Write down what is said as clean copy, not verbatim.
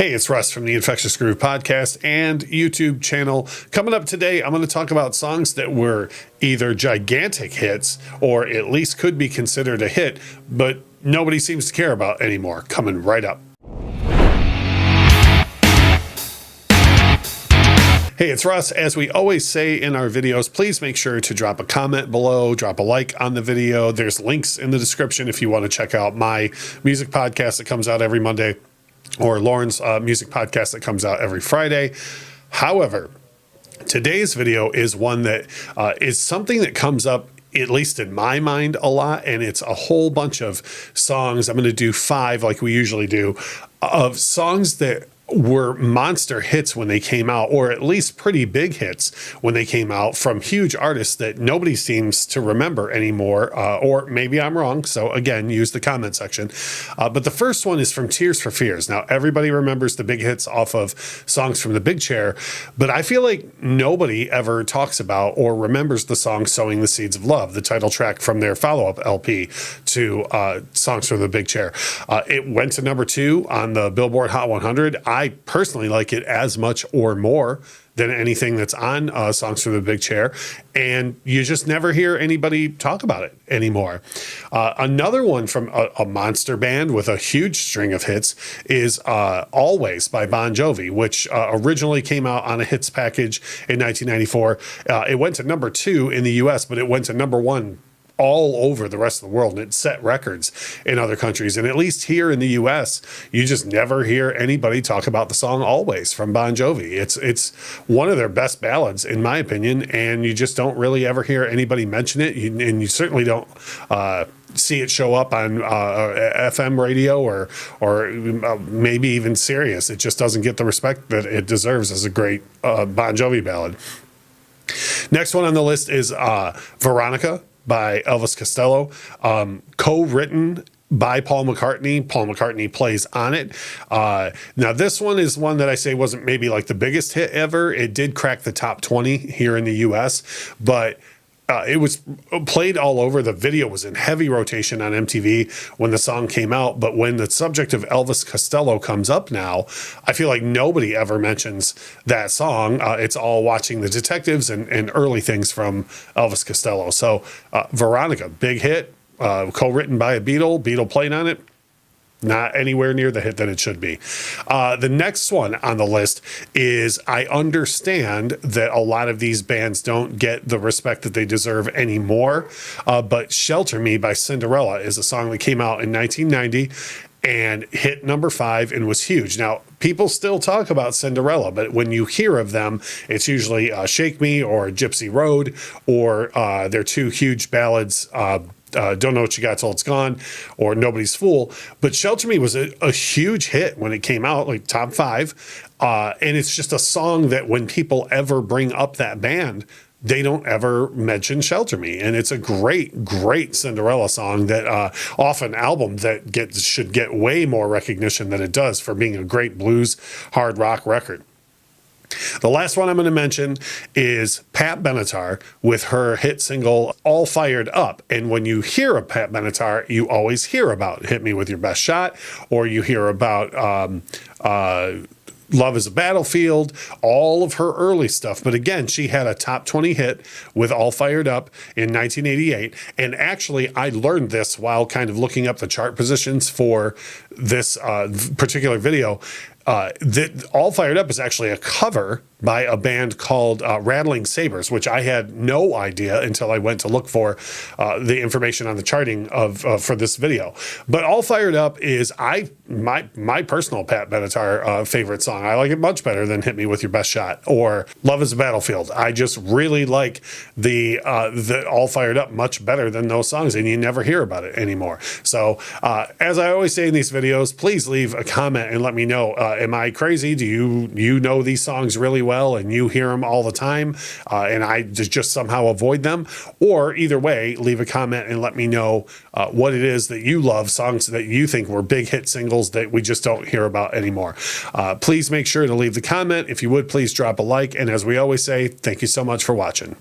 Hey, it's Russ from the Infectious Groove podcast and YouTube channel. Coming up today, I'm going to talk about songs that were either gigantic hits or at least could be considered a hit, but nobody seems to care about anymore. Coming right up. Hey, it's Russ. As we always say in our videos, please make sure to drop a comment below, drop a like on the video. There's links in the description if you want to check out my music podcast that comes out every Monday, or Lauren's music podcast that comes out every Friday. However, today's video is one that is something that comes up, at least in my mind, a lot, and it's a whole bunch of songs. I'm going to do 5, like we usually do, of songs that were monster hits when they came out, or at least pretty big hits when they came out, from huge artists that nobody seems to remember anymore, or maybe I'm wrong. So again, use the comment section. But the first one is from Tears for Fears. Now, everybody remembers the big hits off of Songs from the Big Chair, but I feel like nobody ever talks about or remembers the song Sowing the Seeds of Love, the title track from their follow-up LP to Songs from the Big Chair. It went to number 2 on the Billboard Hot 100. I personally like it as much or more than anything that's on Songs from the Big Chair, and you just never hear anybody talk about it anymore. Another one from a monster band with a huge string of hits is Always by Bon Jovi, which originally came out on a hits package in 1994. It went to number 2 in the US, but it went to number 1 all over the rest of the world, and it set records in other countries. And at least here in the US, you just never hear anybody talk about the song Always from Bon Jovi. It's one of their best ballads, in my opinion, and you just don't really ever hear anybody mention it. And you certainly don't see it show up on FM radio or maybe even Sirius. It just doesn't get the respect that it deserves as a great Bon Jovi ballad. Next one on the list is Veronica by Elvis Costello, co-written by Paul McCartney. Paul McCartney plays on it. Now, this one is one that I say wasn't maybe like the biggest hit ever. It did crack the top 20 here in the US, but it was played all over. The video was in heavy rotation on MTV when the song came out. But when the subject of Elvis Costello comes up now, I feel like nobody ever mentions that song. It's all Watching the Detectives and early things from Elvis Costello. So Veronica, big hit, co-written by a Beatle playing on it. Not anywhere near the hit that it should be. The next one on the list is, I understand that a lot of these bands don't get the respect that they deserve anymore, but Shelter Me by Cinderella is a song that came out in 1990 and hit number 5 and was huge. Now, people still talk about Cinderella, but when you hear of them, it's usually Shake Me or Gypsy Road, or their 2 huge ballads, Don't Know What You Got Till It's Gone, or Nobody's Fool. But Shelter Me was a huge hit when it came out, like top 5. And it's just a song that when people ever bring up that band, they don't ever mention Shelter Me. And it's a great, great Cinderella song that off an album that should get way more recognition than it does for being a great blues hard rock record. The last one I'm going to mention is Pat Benatar with her hit single All Fired Up. And when you hear of Pat Benatar, you always hear about Hit Me With Your Best Shot, or you hear about Love Is a Battlefield, all of her early stuff. But again, she had a top 20 hit with All Fired Up in 1988. And actually, I learned this while kind of looking up the chart positions for this particular video. That All Fired Up is actually a cover by a band called Rattling Sabres, which I had no idea until I went to look for the information on the charting for this video. But All Fired Up is my personal Pat Benatar favorite song. I like it much better than Hit Me With Your Best Shot or Love Is a Battlefield. I just really like the All Fired Up much better than those songs, and you never hear about it anymore. So as I always say in these videos, please leave a comment and let me know. Am I crazy? Do you know these songs really well and you hear them all the time, and I just somehow avoid them? Or either way, leave a comment and let me know what it is that you love, songs that you think were big hit singles that we just don't hear about anymore. Please make sure to leave the comment. If you would, please drop a like. And as we always say, thank you so much for watching.